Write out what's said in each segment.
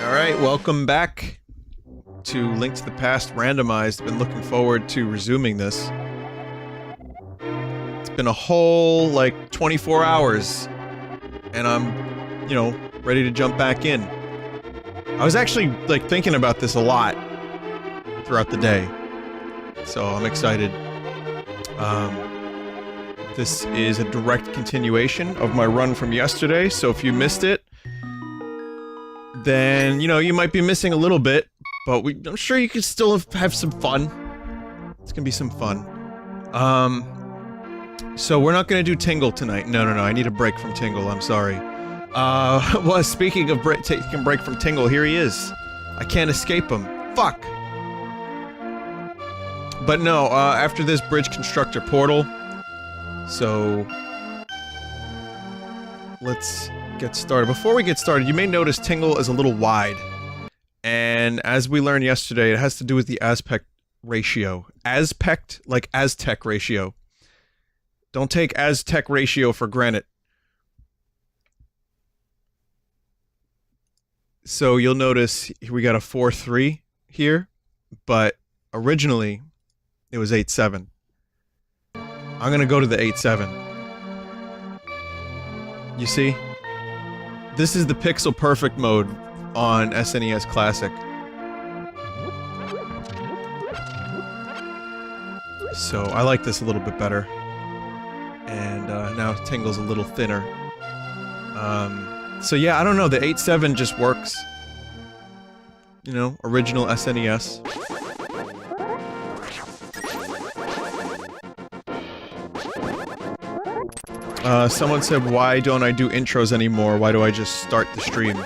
Alright, welcome back to Link to the Past Randomized. Been looking forward to resuming this. It's been a whole, like, 24 hours, and I'm, you know, ready to jump back in. I was actually, like, thinking about this a lot throughout the day, so I'm excited. This is a direct continuation of my run from yesterday, so if you missed it, then, you know, you might be missing a little bit, but I'm sure you can still have some fun. It's gonna be some fun. So we're not gonna do Tingle tonight. No, I need a break from Tingle, I'm sorry. Well, speaking of taking a break from Tingle, here he is. I can't escape him. Fuck! But no, after this Bridge Constructor Portal, so let's get started. Before we get started, you may notice Tingle is a little wide. And as we learned yesterday, it has to do with the aspect ratio. Aspect, like Aztec ratio. Don't take Aztec ratio for granted. So you'll notice we got a 4-3 here, but originally it was 8-7. I'm gonna go to the 8-7. You see? This is the pixel perfect mode on SNES Classic. So I like this a little bit better. And now Tingle's a little thinner. So yeah, I don't know, the 8-7 just works. You know, original SNES. Someone said, why don't I do intros anymore? Why do I just start the stream?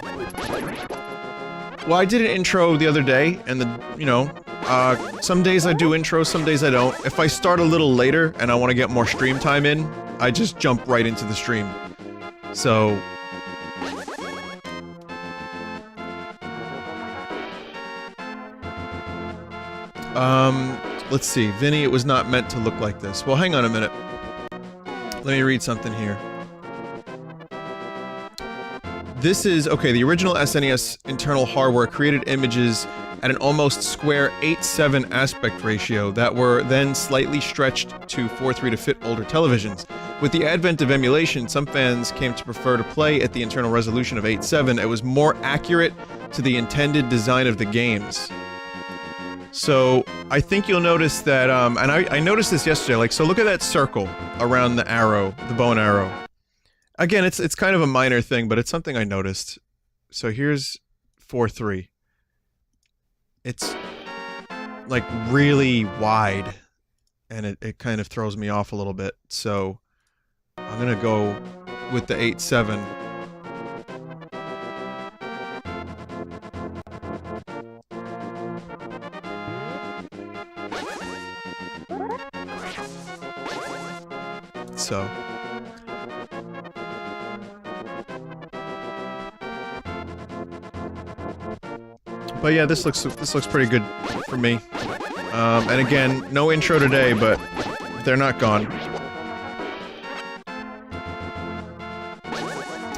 Well, I did an intro the other day, and you know, some days I do intros, some days I don't. If I start a little later, and I want to get more stream time in, I just jump right into the stream. So... let's see. Vinny, it was not meant to look like this. Well, hang on a minute. Let me read something here. This is, okay, the original SNES internal hardware created images at an almost square 8:7 aspect ratio that were then slightly stretched to 4:3 to fit older televisions. With the advent of emulation, some fans came to prefer to play at the internal resolution of 8:7. It was more accurate to the intended design of the games. So, I think you'll notice that, and I noticed this yesterday, like, so look at that circle around the arrow, the bow and arrow. Again, it's kind of a minor thing, but it's something I noticed. So here's 4-3. It's, like, really wide, and it kind of throws me off a little bit, so I'm gonna go with the 8-7. So... but yeah, this looks pretty good for me. And again, no intro today, but they're not gone.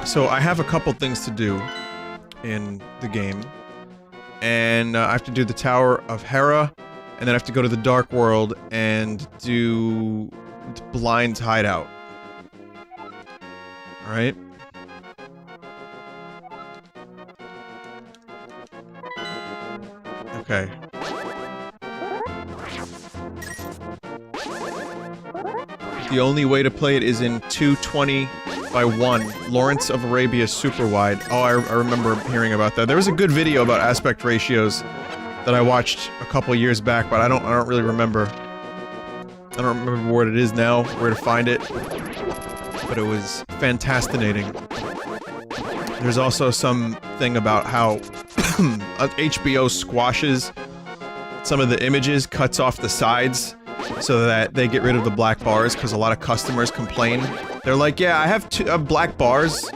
So I have a couple things to do in the game. And I have to do the Tower of Hera, and then I have to go to the Dark World and do Blind's Hideout. Alright? Okay. The only way to play it is in 220x1. Lawrence of Arabia super wide. Oh, I remember hearing about that. There was a good video about aspect ratios that I watched a couple years back, but I don't really remember. I don't remember what it is now, where to find it. But it was fascinating. There's also something about how HBO squashes some of the images, cuts off the sides, so that they get rid of the black bars, because a lot of customers complain. They're like, yeah, I have two black bars,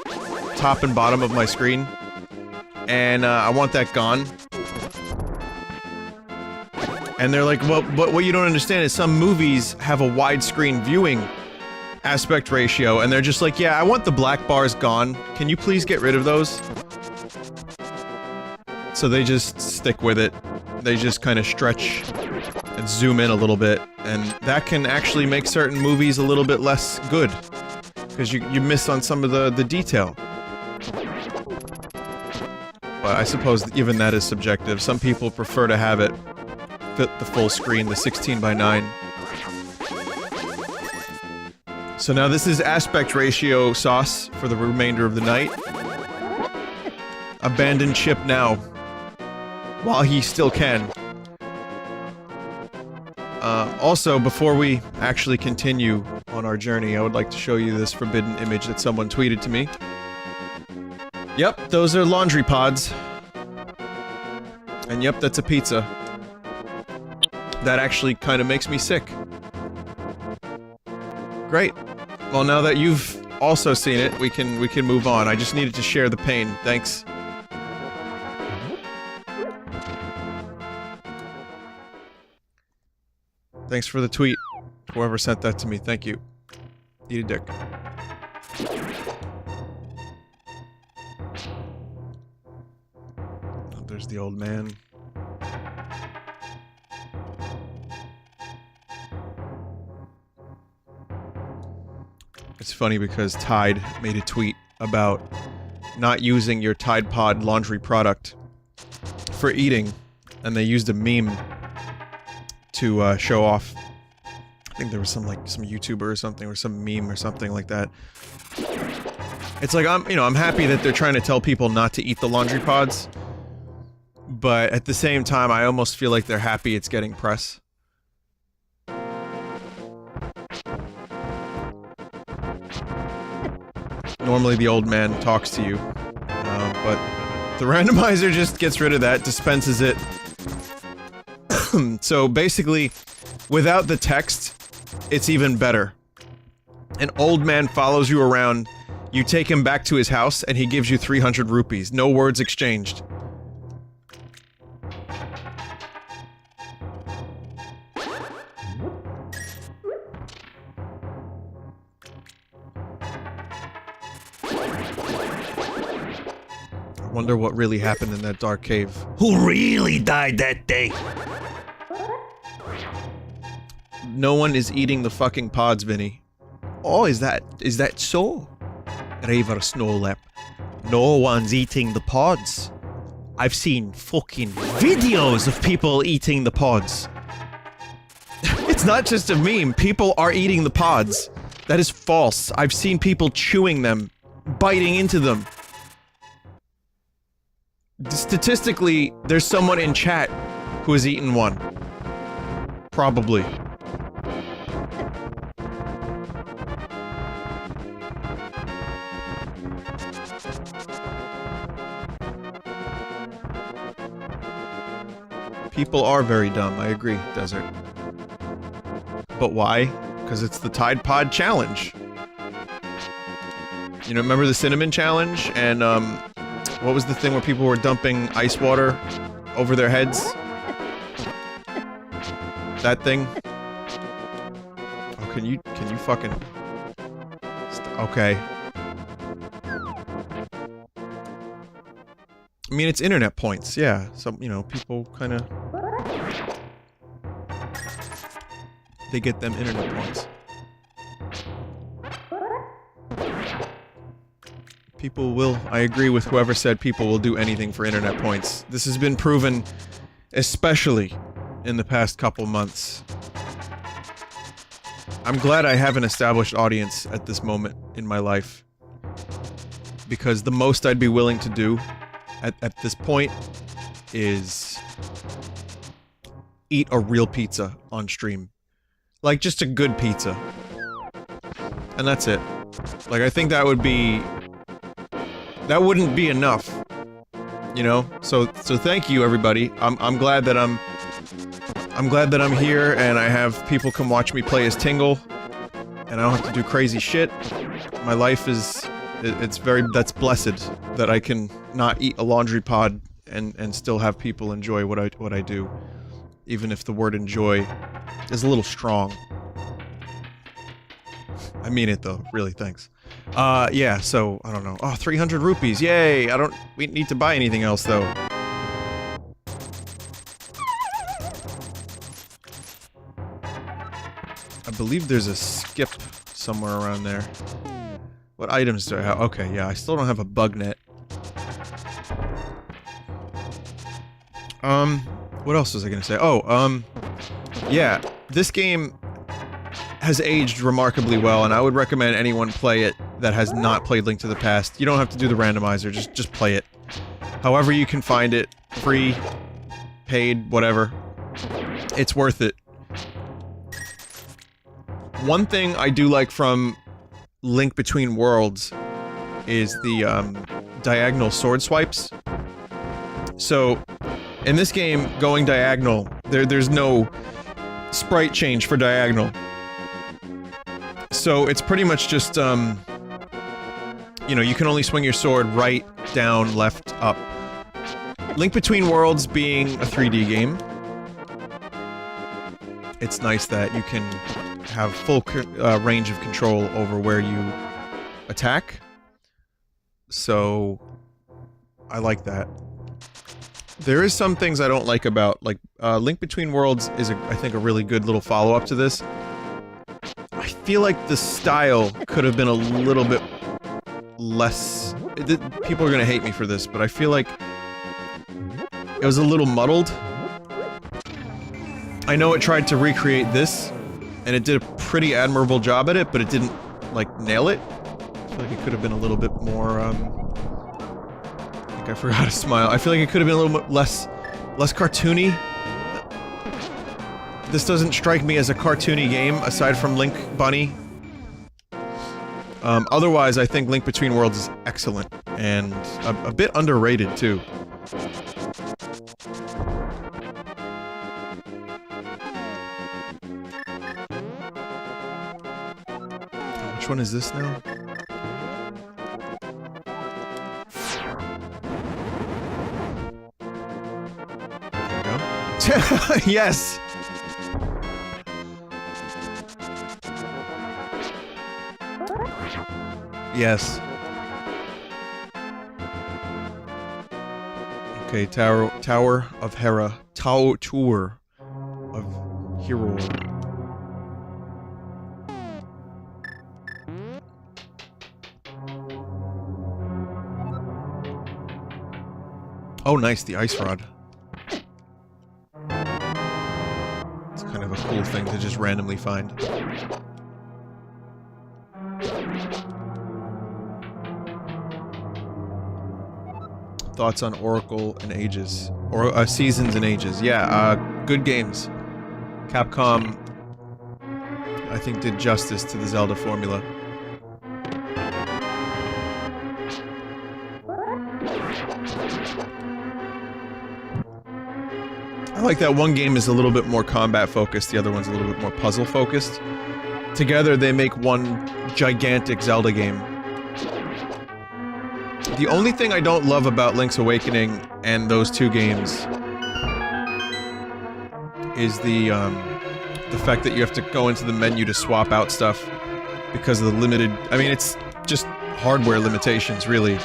top and bottom of my screen, and I want that gone. And they're like, well, but what you don't understand is some movies have a widescreen viewing aspect ratio, and they're just like, yeah, I want the black bars gone. Can you please get rid of those? so they just stick with it. They just kind of stretch and zoom in a little bit, and that can actually make certain movies a little bit less good, because you miss on some of the detail. But I suppose even that is subjective. Some people prefer to have it fit the full screen, the 16:9. So now this is aspect ratio sauce for the remainder of the night. Abandon Chip now, while he still can. Also, before we actually continue on our journey, I would like to show you this forbidden image that someone tweeted to me. Yep, those are laundry pods. And yep, that's a pizza. That actually kind of makes me sick. Great. Well, now that you've also seen it, we can move on. I just needed to share the pain. Thanks. Thanks for the tweet. Whoever sent that to me, thank you. Eat a dick. Oh, there's the old man. It's funny because Tide made a tweet about not using your Tide Pod laundry product for eating, and they used a meme to show off. I think there was some YouTuber or something, or some meme or something like that. It's like, I'm happy that they're trying to tell people not to eat the laundry pods, but at the same time, I almost feel like they're happy it's getting press. Normally the old man talks to you, but the randomizer just gets rid of that, dispenses it. So basically, without the text, it's even better. An old man follows you around, you take him back to his house, and he gives you 300 rupees. No words exchanged. I wonder what really happened in that dark cave. Who really died that day? No one is eating the fucking pods, Vinny. Oh, is that so? Raver Snowlap. No one's eating the pods. I've seen fucking videos of people eating the pods. It's not just a meme. People are eating the pods. That is false. I've seen people chewing them, biting into them. Statistically, there's someone in chat who has eaten one. Probably. People are very dumb, I agree, Desert. But why? Because it's the Tide Pod Challenge. You know, remember the Cinnamon Challenge? And, what was the thing where people were dumping ice water over their heads? That thing? Oh, can you fucking... Okay. I mean, it's internet points, yeah. Some, you know, people kinda... They get them internet points. People will... I agree with whoever said people will do anything for internet points. This has been proven, especially in the past couple months. I'm glad I have an established audience at this moment in my life. Because the most I'd be willing to do at this point is eat a real pizza on stream. Like, just a good pizza. And that's it. Like, I think that would be... That wouldn't be enough. You know? So thank you, everybody. I'm glad that I'm glad that I'm here and I have people come watch me play as Tingle. And I don't have to do crazy shit. My life is... that's blessed that I can not eat a laundry pod and still have people enjoy what I do. Even if the word enjoy is a little strong. I mean it though, really, thanks. Yeah, so, I don't know. Oh, 300 rupees, yay! We need to buy anything else though. believe there's a skip somewhere around there. What items do I have? Okay, yeah, I still don't have a bug net. What else was I gonna say? Oh, yeah, this game has aged remarkably well, and I would recommend anyone play it that has not played Link to the Past. You don't have to do the randomizer, just play it. However you can find it, free, paid, whatever. It's worth it. One thing I do like from Link Between Worlds is the, diagonal sword swipes. So, in this game, going diagonal, there's no sprite change for diagonal. So it's pretty much just, you know, you can only swing your sword right, down, left, up. Link Between Worlds being a 3D game, it's nice that you can have full range of control over where you attack. So, I like that. There is some things I don't like about, like, Link Between Worlds is, I think, a really good little follow-up to this. I feel like the style could have been a little bit less... People are gonna hate me for this, but I feel like it was a little muddled. I know it tried to recreate this, and it did a pretty admirable job at it, but it didn't, like, nail it. I feel like it could have been a little bit more, I think I forgot to smile. I feel like it could have been a little bit less cartoony. This doesn't strike me as a cartoony game, aside from Link Bunny. Otherwise, I think Link Between Worlds is excellent, and a bit underrated, too. Which one is this now? There we go. Yes! Yes. Okay, Tower of Hera. Tower of Hero. Oh, nice, the ice rod. It's kind of a cool thing to just randomly find. Thoughts on Oracle and Ages. Or, Seasons and Ages. Yeah, good games. Capcom, I think, did justice to the Zelda formula. I like that one game is a little bit more combat focused, the other one's a little bit more puzzle focused. Together, they make one gigantic Zelda game. The only thing I don't love about Link's Awakening and those two games is the fact that you have to go into the menu to swap out stuff because of the limited... I mean, it's just hardware limitations, really.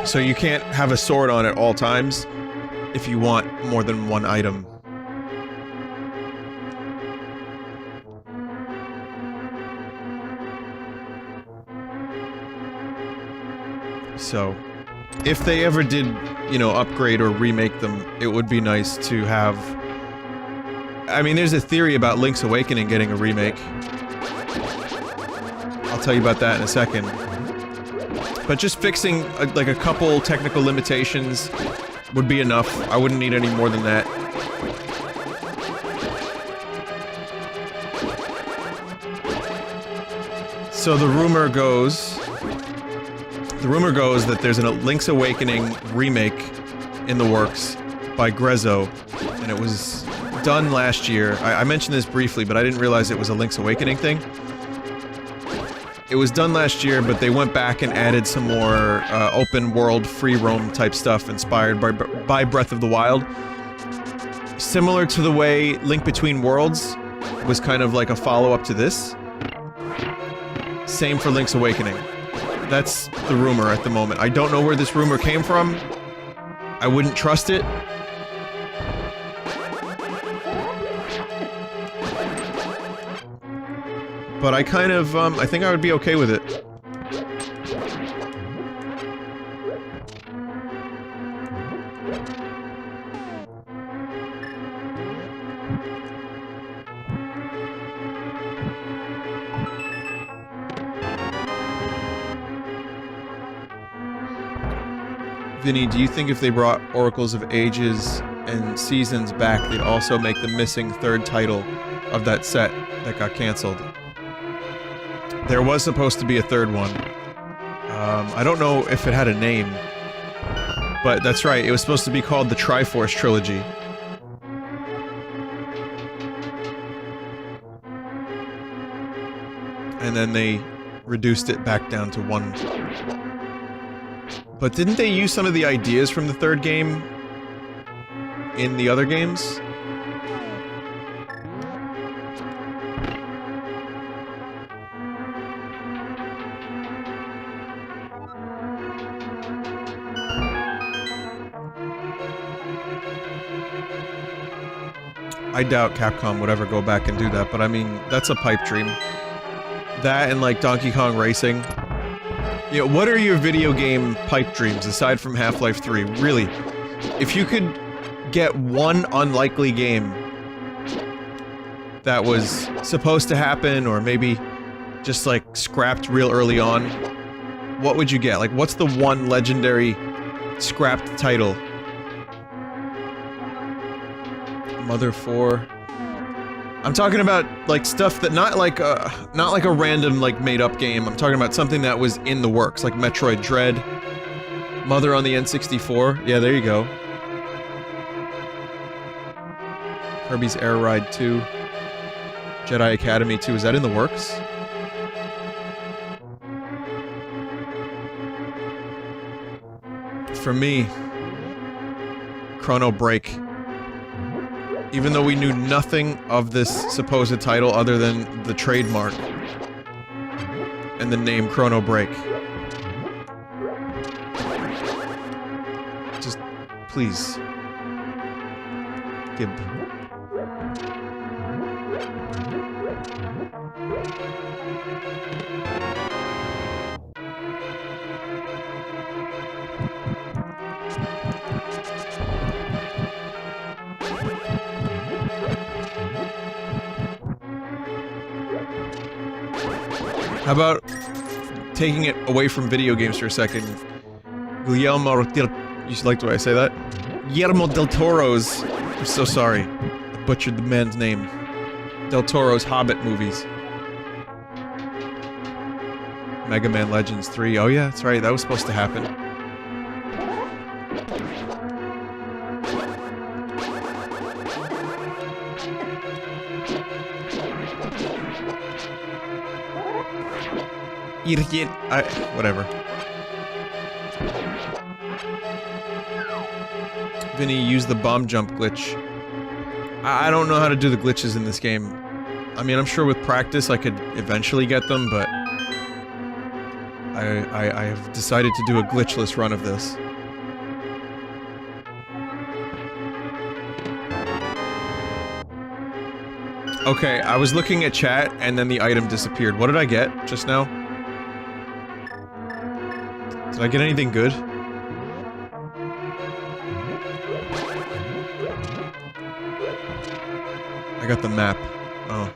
So you can't have a sword on at all times if you want more than one item. So, if they ever did, you know, upgrade or remake them, it would be nice to have... I mean, there's a theory about Link's Awakening getting a remake. I'll tell you about that in a second. But just fixing, like, a couple technical limitations would be enough. I wouldn't need any more than that. So the rumor goes that there's a Link's Awakening remake in the works by Grezzo, and it was done last year. I mentioned this briefly, but I didn't realize it was a Link's Awakening thing. It was done last year, but they went back and added some more open world, free roam type stuff inspired by Breath of the Wild. Similar to the way Link Between Worlds was kind of like a follow-up to this. Same for Link's Awakening. That's the rumor at the moment. I don't know where this rumor came from. I wouldn't trust it. but I kind of, I think I would be okay with it. Vinny, do you think if they brought Oracles of Ages and Seasons back, they'd also make the missing third title of that set that got canceled? There was supposed to be a third one. I don't know if it had a name, but that's right, it was supposed to be called the Triforce Trilogy. And then they reduced it back down to one. But didn't they use some of the ideas from the third game in the other games? I doubt Capcom would ever go back and do that, but I mean, that's a pipe dream. That and like Donkey Kong Racing. You know, what are your video game pipe dreams aside from Half-Life 3? Really, if you could get one unlikely game that was supposed to happen or maybe just like scrapped real early on, what would you get? Like, what's the one legendary scrapped title? Mother 4. I'm talking about like stuff that not like a random like made up game. I'm talking about something that was in the works, like Metroid Dread, Mother on the N64. Yeah, there you go. Kirby's Air Ride 2, Jedi Academy 2. Is that in the works? For me, Chrono Break. Even though we knew nothing of this supposed title other than the trademark and the name Chrono Break. Just, please. Gib. How about taking it away from video games for a second? Guillermo del... You like the way I say that? Guillermo del Toro's... I'm so sorry. I butchered the man's name. Del Toro's Hobbit movies. Mega Man Legends 3. Oh yeah, that's right. That was supposed to happen. Whatever. Vinny, use the bomb jump glitch. I don't know how to do the glitches in this game. I mean, I'm sure with practice I could eventually get them, but... I have decided to do a glitchless run of this. Okay, I was looking at chat, and then the item disappeared. What did I get just now? Did I get anything good? I got the map. Oh.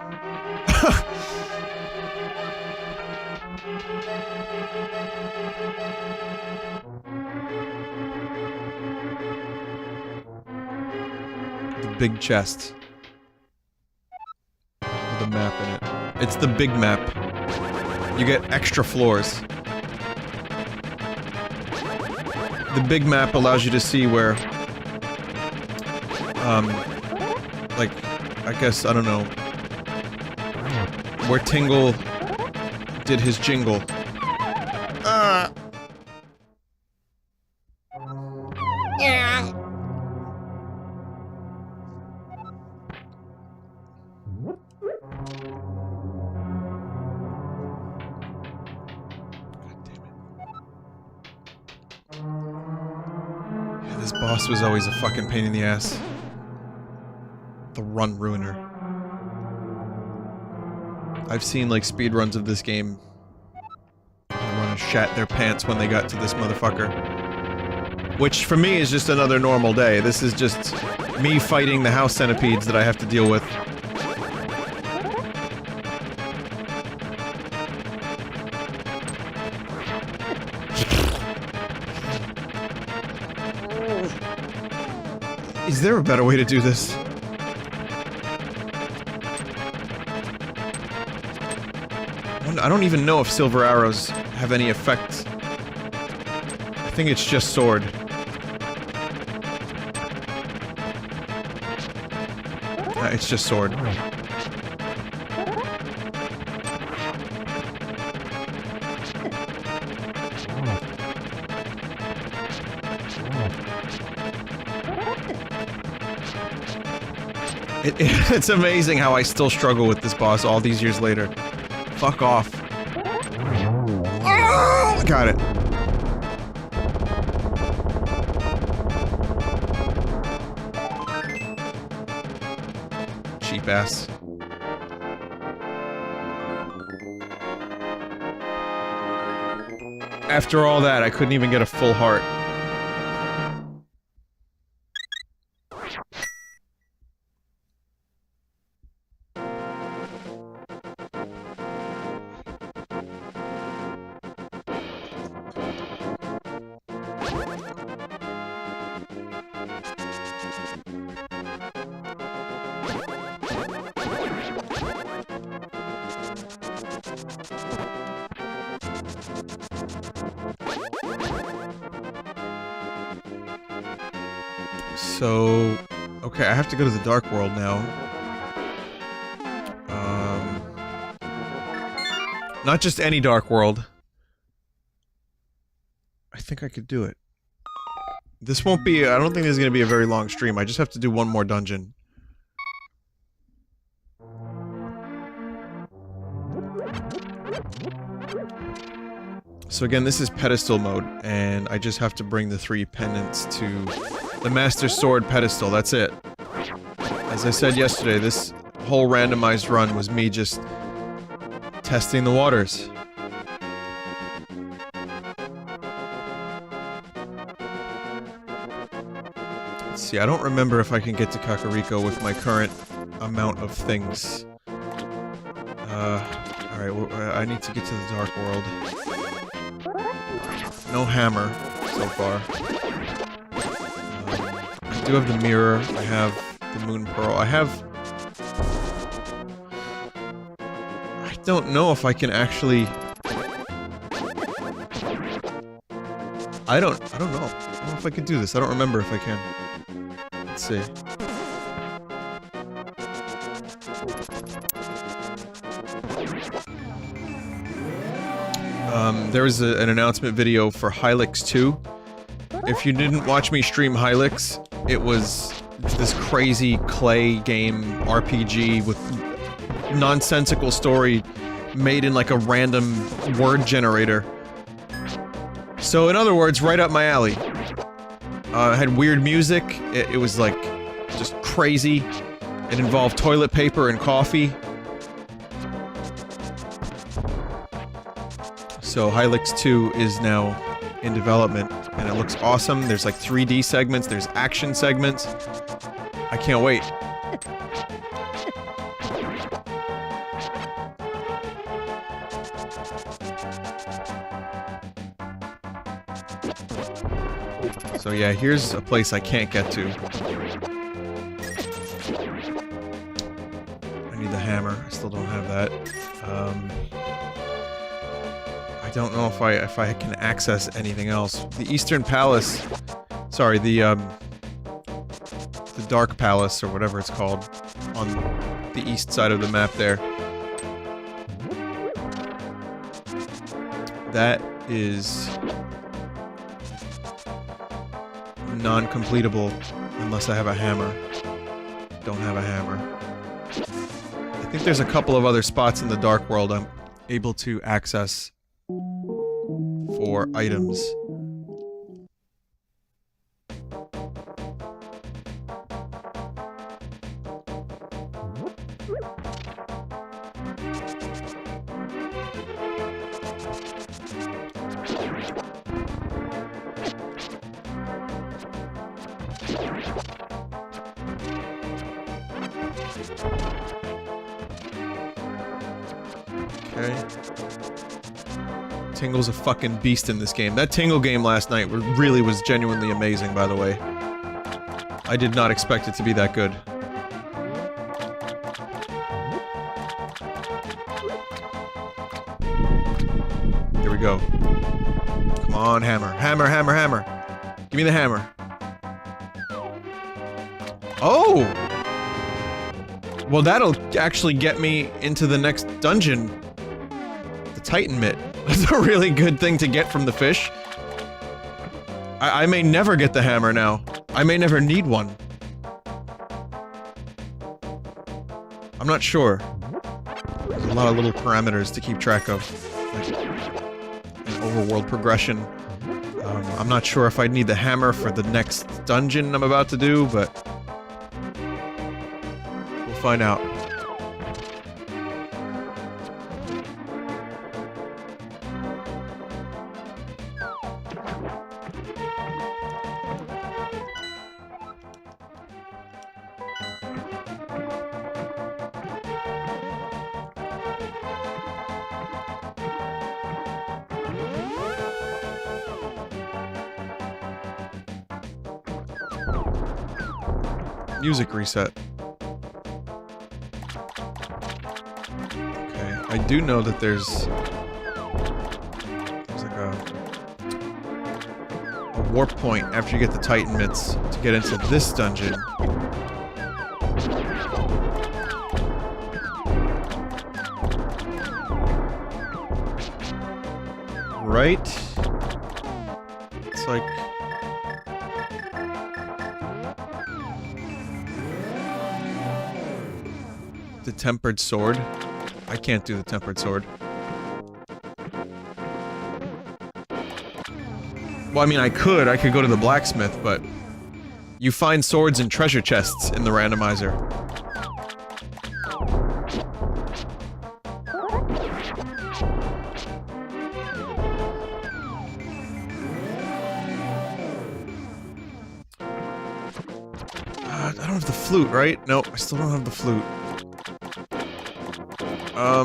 The big chest. With a map in it. It's the big map. You get extra floors. The big map allows you to see where, like, I guess, I don't know, where Tingle did his jingle. Yeah. This boss was always a fucking pain in the ass. The run ruiner. I've seen like speedruns of this game. Everyone shat their pants when they got to this motherfucker. Which for me is just another normal day. This is just me fighting the house centipedes that I have to deal with. Is there a better way to do this? I don't even know if silver arrows have any effect. I think it's just sword. It's just sword. It's amazing how I still struggle with this boss all these years later. Fuck off. Oh, got it. Cheap ass. After all that, I couldn't even get a full heart. So, okay, I have to go to the Dark World now. Not just any Dark World. I think I could do it. This won't be, I don't think this is going to be a very long stream. I just have to do one more dungeon. So again, this is Pedestal mode, and I just have to bring the 3 pendants to the Master Sword Pedestal, that's it. As I said yesterday, this whole randomized run was me just testing the waters. Let's see, I don't remember if I can get to Kakariko with my current amount of things. Alright, I need to get to the Dark World. No hammer, so far. I do have the mirror, I have the moon pearl, I don't know if I can actually... I don't know. I don't know if I could do this. I don't remember if I can. Let's see. There was an announcement video for Hylics 2. If you didn't watch me stream Hylics, it was this crazy clay game RPG with nonsensical story made in like a random word generator. So in other words, right up my alley. It had weird music, it was like just crazy. It involved toilet paper and coffee. So Hylics 2 is now in development and it looks awesome. There's like 3D segments, there's action segments. I can't wait. So yeah, here's a place I can't get to. I need the hammer. I still don't have that. I don't know if I can access anything else. The Eastern Palace, sorry, the Dark Palace or whatever it's called, on the east side of the map there. That is non-completable unless I have a hammer. Don't have a hammer. I think there's a couple of other spots in the Dark World I'm able to access for items. Okay. Tingle's a fucking beast in this game. That Tingle game last night really was genuinely amazing, by the way. I did not expect it to be that good. Here we go. Come on, hammer. Hammer, hammer, hammer. Give me the hammer. Oh! Well, that'll actually get me into the next dungeon. The Titan Mitt. That's a really good thing to get from the fish. I may never get the hammer now. I may never need one. I'm not sure. There's a lot of little parameters to keep track of. Like, an overworld progression. I'm not sure if I'd need the hammer for the next dungeon I'm about to do, but... we'll find out. Music reset. Okay, I do know that there's like a warp point after you get the Titan Mitts to get into this dungeon. Right? It's like... the tempered sword. I can't do the tempered sword. Well, I mean, I could go to the blacksmith, but you find swords in treasure chests in the randomizer. I don't have the flute, right? No, I still don't have the flute.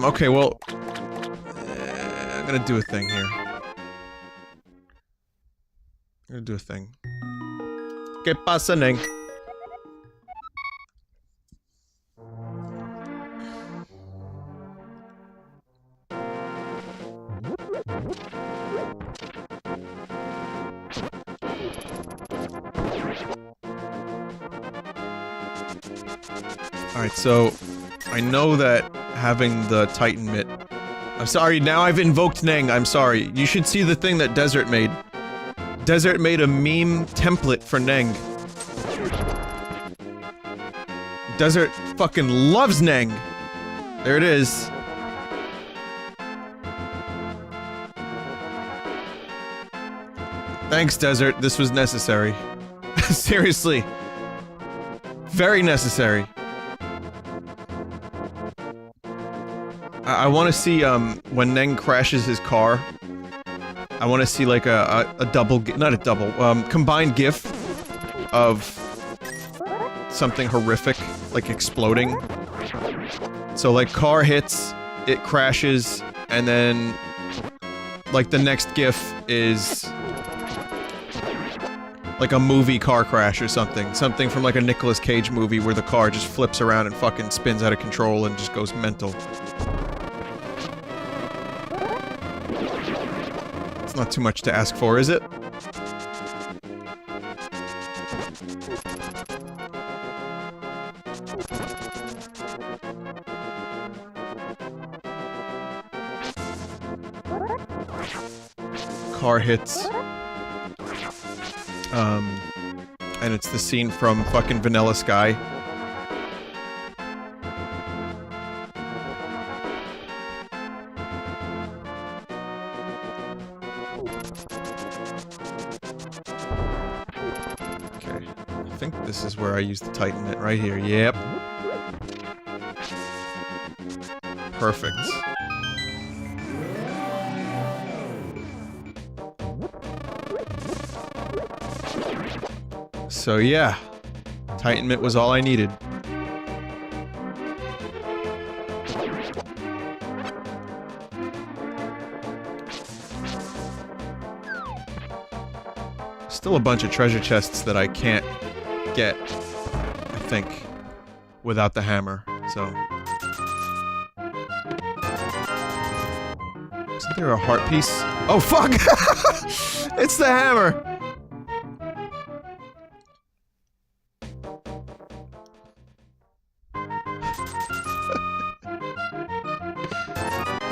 Okay, well... I'm gonna do a thing here. I'm gonna do a thing. ¿Qué pasa, Neng? Alright, so... I know that having the Titan Mitt... I'm sorry, now I've invoked Neng, I'm sorry. You should see the thing that Desert made. Desert made a meme template for Neng. Desert fucking loves Neng! There it is. Thanks, Desert, this was necessary. Seriously. Very necessary. I want to see, when Neng crashes his car, I want to see, like, a double, not a double, combined gif of something horrific, like exploding. So, like, car hits, it crashes, and then, like, the next gif is, like, a movie car crash or something. Something from, like, a Nicolas Cage movie where the car just flips around and fucking spins out of control and just goes mental. It's not too much to ask for, is it? Car hits. And it's the scene from fucking Vanilla Sky. This is where I use the Titan Mitt, right here. Yep. Perfect. So yeah, Titan Mitt was all I needed. Still a bunch of treasure chests that I can't get, I think, without the hammer, so... Isn't there a heart piece? Oh, fuck! It's the hammer!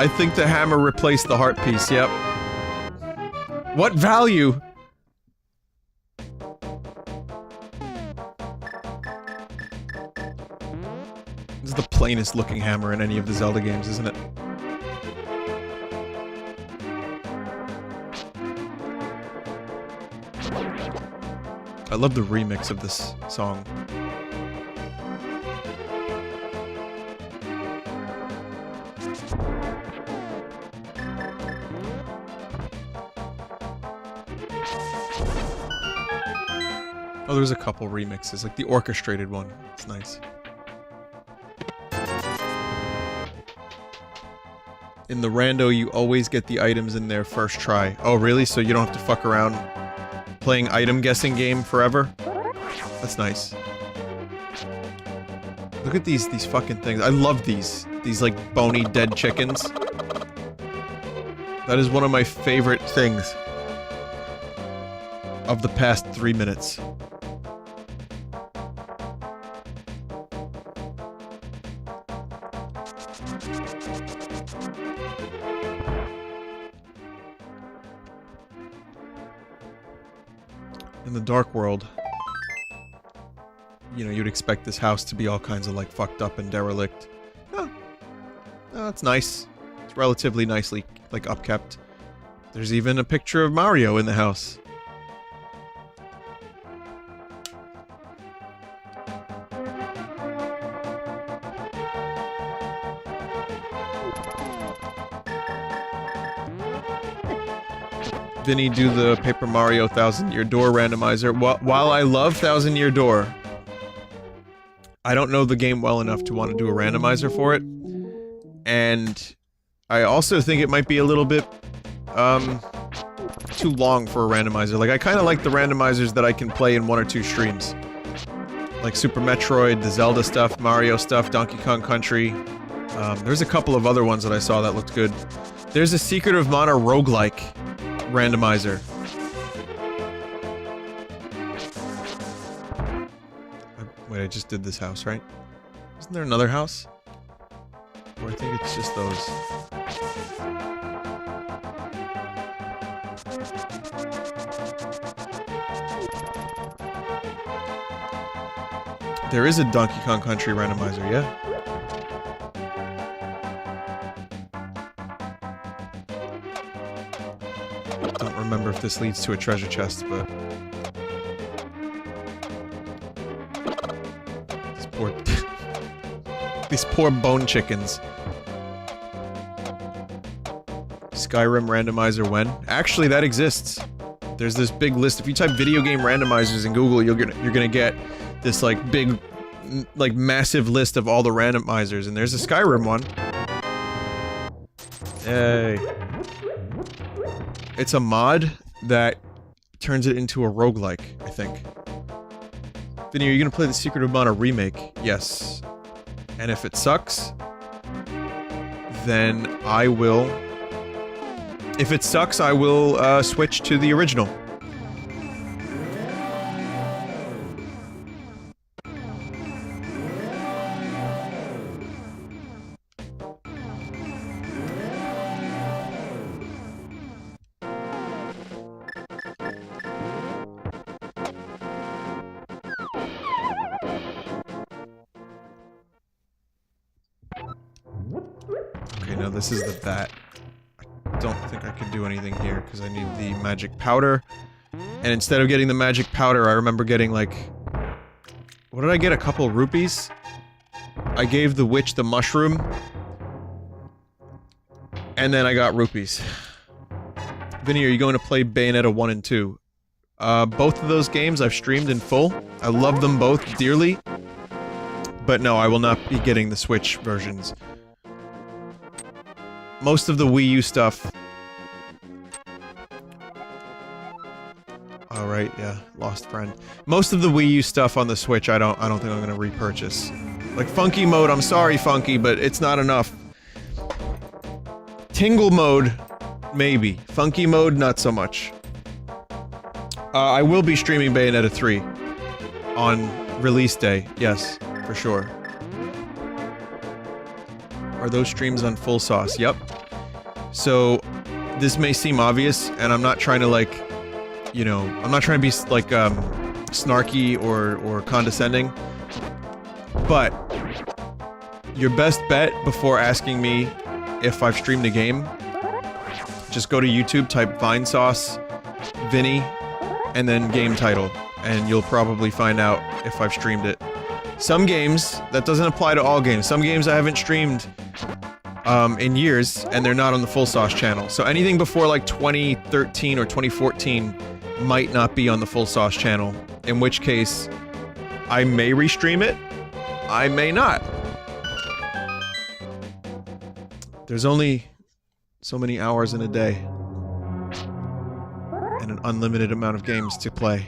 I think the hammer replaced the heart piece, yep. What value? This is the plainest looking hammer in any of the Zelda games, isn't it? I love the remix of this song. Oh, there's a couple remixes, like the orchestrated one. It's nice. In the rando, you always get the items in there first try. Oh, really? So you don't have to fuck around playing item guessing game forever? That's nice. Look at these fucking things. I love these. These, like, bony dead chickens. That is one of my favorite things of the past 3 minutes. In the Dark World, you know, you'd expect this house to be all kinds of, like, fucked up and derelict. No. No, it's nice. It's relatively nicely, like, upkept. There's even a picture of Mario in the house. Vinny do the Paper Mario 1000-Year Door randomizer. While I love 1000-Year Door, I don't know the game well enough to want to do a randomizer for it. And I also think it might be a little bit, too long for a randomizer. Like, I kind of like the randomizers that I can play in 1 or 2 streams. Like Super Metroid, the Zelda stuff, Mario stuff, Donkey Kong Country. There's a couple of other ones that I saw that looked good. There's a Secret of Mana roguelike randomizer. Wait, I just did this house, right? Isn't there another house? Or I think it's just those. There is a Donkey Kong Country randomizer, yeah? Don't remember if this leads to a treasure chest, but... These poor bone chickens. Skyrim randomizer when? Actually, that exists. There's this big list. If you type video game randomizers in Google, you're gonna get this, like, big, like, massive list of all the randomizers, and there's a Skyrim one. Yay. It's a mod that turns it into a roguelike, I think. Vinny, are you gonna play the Secret of Mana remake? Yes. And if it sucks, then I will... If it sucks, I will, switch to the original. Okay, now this is the bat. I don't think I can do anything here, because I need the magic powder. And instead of getting the magic powder, I remember getting, like... What did I get? A couple rupees? I gave the witch the mushroom. And then I got rupees. Vinny, are you going to play Bayonetta 1 and 2? Both of those games I've streamed in full. I love them both dearly. But no, I will not be getting the Switch versions. Most of the Wii U stuff... Alright. right, yeah. Lost friend. Most of the Wii U stuff on the Switch, I don't think I'm gonna repurchase. Like, Funky Mode, I'm sorry, Funky, but it's not enough. Tingle Mode, maybe. Funky Mode, not so much. I will be streaming Bayonetta 3 on release day, yes, for sure. Are those streams on Full Sauce? Yep. So, this may seem obvious, and I'm not trying to, like, you know, I'm not trying to be, like, snarky or condescending, but your best bet before asking me if I've streamed a game, just go to YouTube, type Vinesauce, Vinny, and then game title, and you'll probably find out if I've streamed it. Some games, that doesn't apply to all games, some games I haven't streamed in years, and they're not on the Full Sauce channel. So anything before like 2013 or 2014 might not be on the Full Sauce channel, in which case I may restream it, I may not. There's only so many hours in a day, and an unlimited amount of games to play.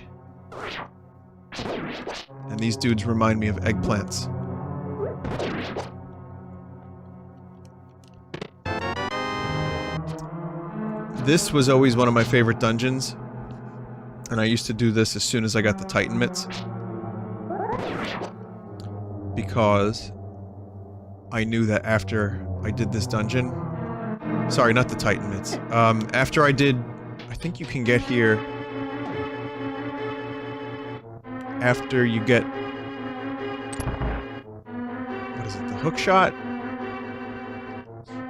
And these dudes remind me of eggplants. This was always one of my favorite dungeons, and I used to do this as soon as I got the Titan mitts. Because I knew that after I did this dungeon... Sorry, not the Titan mitts. After I did... I think you can get here... After you get... What is it? The hook shot?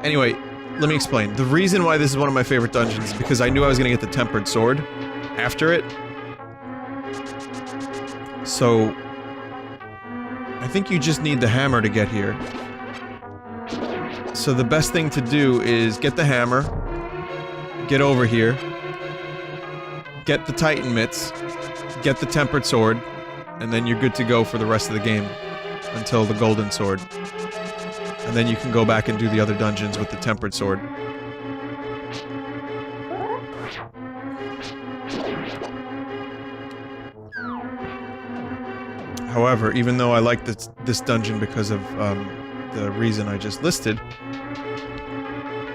Anyway, let me explain. The reason why this is one of my favorite dungeons is because I knew I was gonna get the tempered sword after it. So... I think you just need the hammer to get here. So the best thing to do is get the hammer, get over here, get the Titan mitts, get the tempered sword, and then you're good to go for the rest of the game until the golden sword. And then you can go back and do the other dungeons with the tempered sword. However, even though I like this dungeon because of the reason I just listed,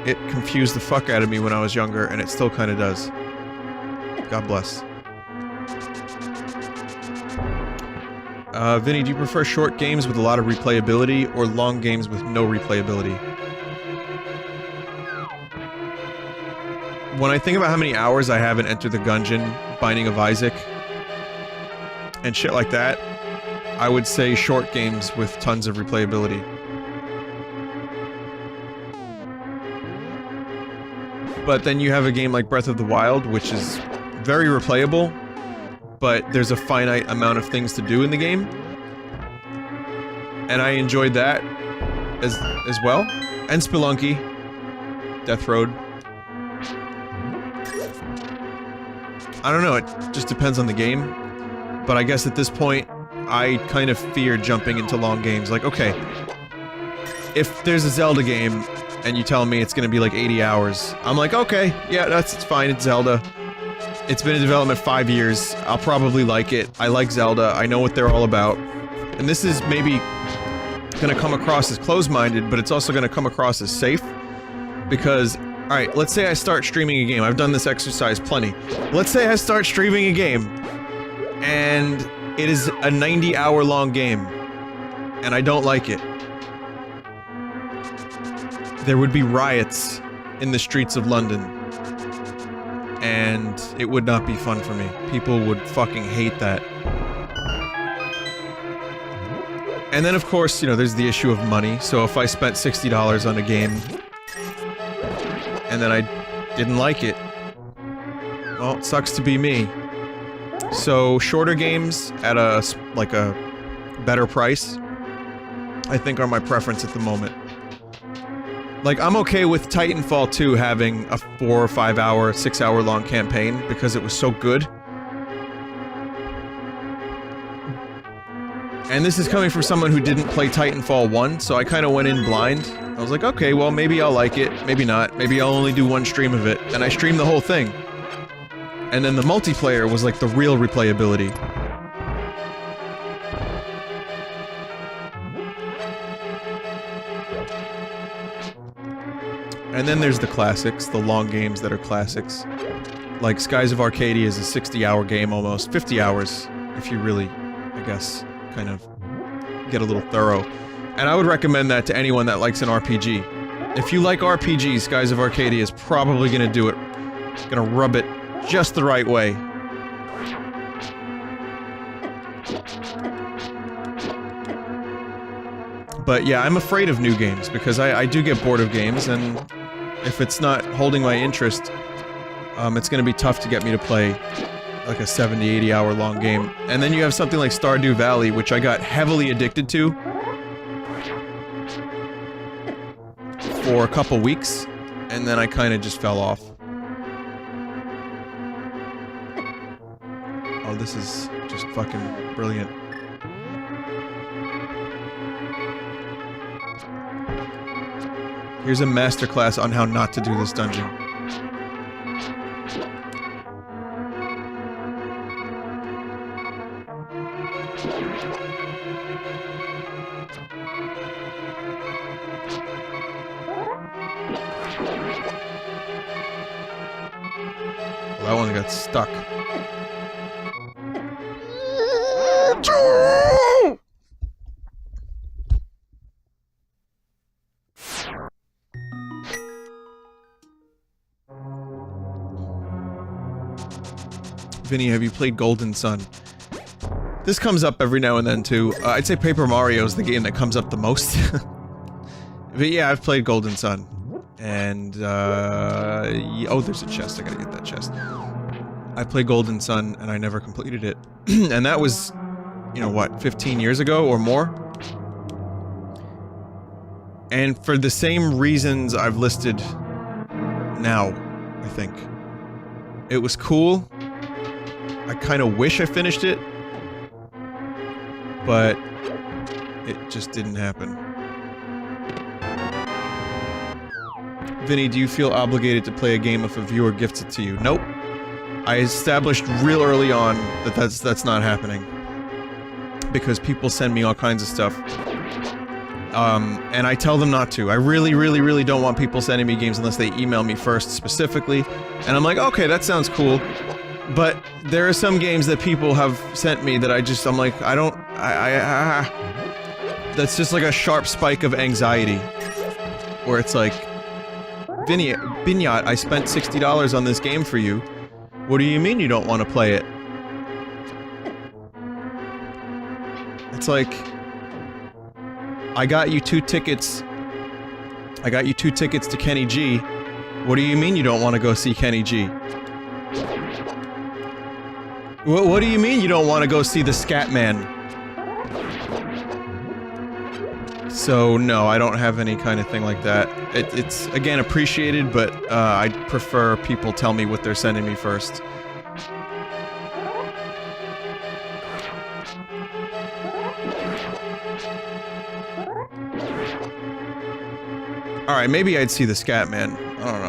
it confused the fuck out of me when I was younger, and it still kind of does. God bless. Vinny, do you prefer short games with a lot of replayability, or long games with no replayability? When I think about how many hours I have in Enter the Gungeon, Binding of Isaac, and shit like that, I would say short games with tons of replayability. But then you have a game like Breath of the Wild, which is very replayable, but there's a finite amount of things to do in the game. And I enjoyed that as well. And Spelunky. Death Road. I don't know, it just depends on the game. But I guess at this point, I kind of fear jumping into long games. Like, okay, if there's a Zelda game and you tell me it's gonna be like 80 hours, I'm like, okay, yeah, it's fine, it's Zelda. It's been in development 5 years, I'll probably like it. I like Zelda, I know what they're all about. And this is maybe gonna come across as closed-minded, but it's also gonna come across as safe. Because, alright, let's say I start streaming a game. I've done this exercise plenty. Let's say I start streaming a game, and it is a 90-hour long game, and I don't like it. There would be riots in the streets of London, and it would not be fun for me. People would fucking hate that. And then, of course, you know, there's the issue of money, so if I spent $60 on a game, and then I didn't like it, well, it sucks to be me. So, shorter games at a better price, I think are my preference at the moment. Like, I'm okay with Titanfall 2 having a 4 or 5 hour, 6 hour long campaign because it was so good. And this is coming from someone who didn't play Titanfall 1, so I kind of went in blind. I was like, okay, well, maybe I'll like it, maybe not, maybe I'll only do one stream of it, and I streamed the whole thing. And then the multiplayer was like the real replayability. And then there's the classics, the long games that are classics. Like Skies of Arcadia is a 60-hour game almost, 50 hours if you really, I guess, kind of get a little thorough. And I would recommend that to anyone that likes an RPG. If you like RPGs, Skies of Arcadia is probably gonna do it. Gonna rub it just the right way. But yeah, I'm afraid of new games because I do get bored of games, and if it's not holding my interest, it's gonna be tough to get me to play like a 70, 80 hour long game. And then you have something like Stardew Valley, which I got heavily addicted to for a couple weeks, and then I kind of just fell off. Oh, this is just fucking brilliant. Here's a masterclass on how not to do this dungeon. Well, that one got stuck. Vinny, have you played Golden Sun? This comes up every now and then too. I'd say Paper Mario is the game that comes up the most. But yeah, I've played Golden Sun. And, oh, there's a chest. I gotta get that chest. I played Golden Sun, and I never completed it. And that was, you know what, 15 years ago or more? And for the same reasons I've listed now, I think. It was cool. I kind of wish I finished it, but it just didn't happen. Vinny, do you feel obligated to play a game if a viewer gifts it to you? Nope. I established real early on that that's not happening. Because people send me all kinds of stuff. And I tell them not to. I really don't want people sending me games unless they email me first specifically. And I'm like, okay, that sounds cool. But there are some games that people have sent me that I'm like, that's just like a sharp spike of anxiety. Where it's like, Vinny, Binyat, I spent $60 on this game for you. What do you mean you don't want to play it? It's like, I got you 2 tickets. I got you 2 tickets to Kenny G. What do you mean you don't want to go see Kenny G? What do you mean you don't want to go see the Scatman? So, no, I don't have any kind of thing like that. It's, again, appreciated, but, I'd prefer people tell me what they're sending me first. Alright, maybe I'd see the Scatman. I don't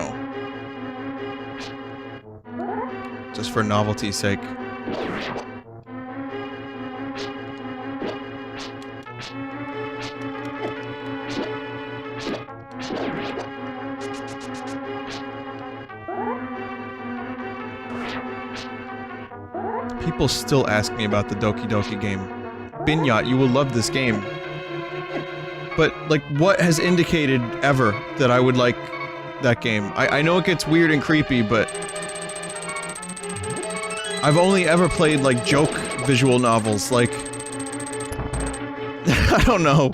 know. Just for novelty's sake. People still ask me about the Doki Doki game. Binyat, you will love this game. But, like, what has indicated ever that I would like that game? I know it gets weird and creepy, but I've only ever played, like, joke visual novels, like... I don't know.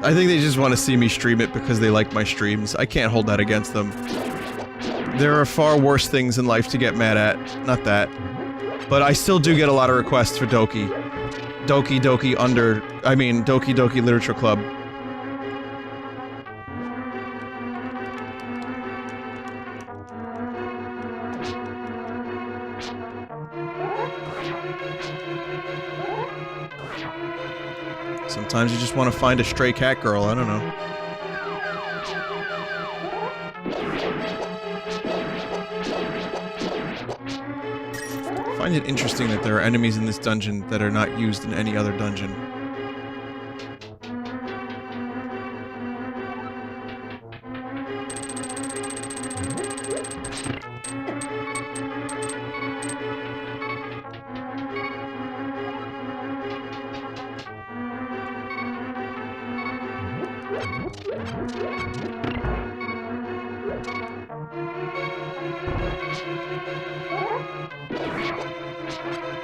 I think they just want to see me stream it because they like my streams. I can't hold that against them. There are far worse things in life to get mad at. Not that. But I still do get a lot of requests for Doki. Doki Doki Doki Doki Literature Club. Sometimes you just want to find a stray cat girl, I don't know. find it interesting that there are enemies in this dungeon that are not used in any other dungeon.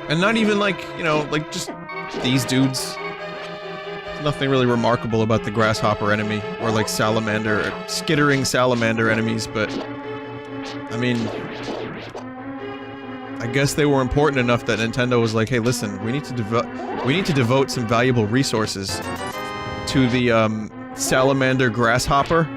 And not even like, you know, like just these dudes. There's nothing really remarkable about the grasshopper enemy, or like salamander, or skittering salamander enemies, but I mean, I guess they were important enough that Nintendo was like, hey listen, we need to devote some valuable resources to the salamander grasshopper.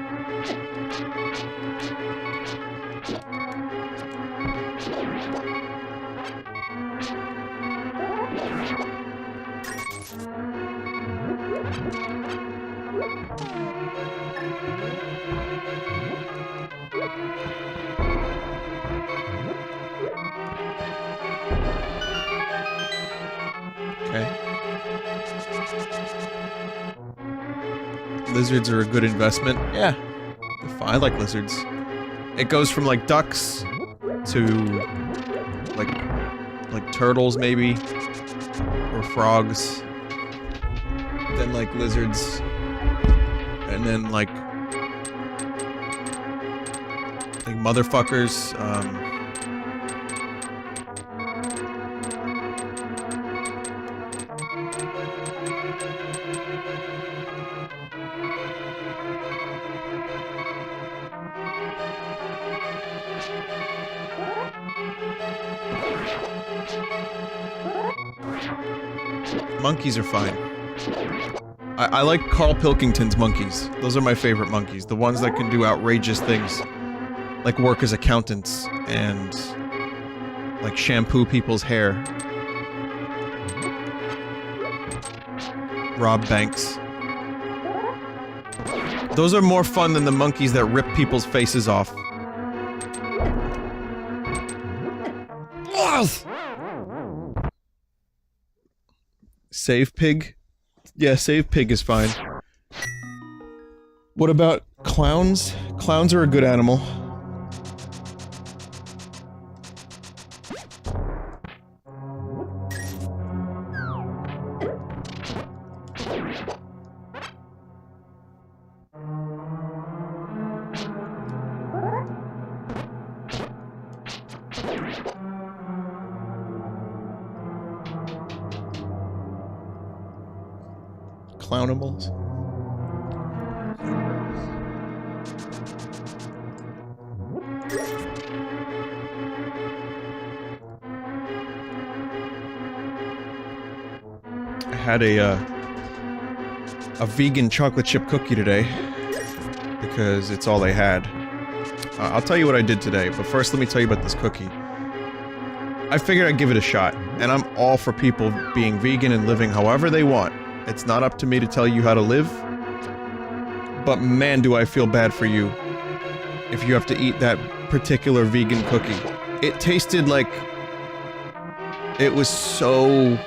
Lizards are a good investment. Yeah, they're fine. I like lizards. It goes from like ducks to like turtles maybe, or frogs, then like lizards, and then like motherfuckers. Monkeys are fine. I like Carl Pilkington's monkeys. Those are my favorite monkeys. The ones that can do outrageous things. Like work as accountants and like shampoo people's hair. Rob banks. Those are more fun than the monkeys that rip people's faces off. Yes! Save pig? Yeah, save pig is fine. What about clowns? Clowns are a good animal. Clownimals. I had a vegan chocolate chip cookie today because it's all they had. I'll tell you what I did today, but first let me tell you about this cookie. I figured I'd give it a shot, and I'm all for people being vegan and living however they want. It's not up to me to tell you how to live, but man do I feel bad for you if you have to eat that particular vegan cookie. It tasted like... it was so...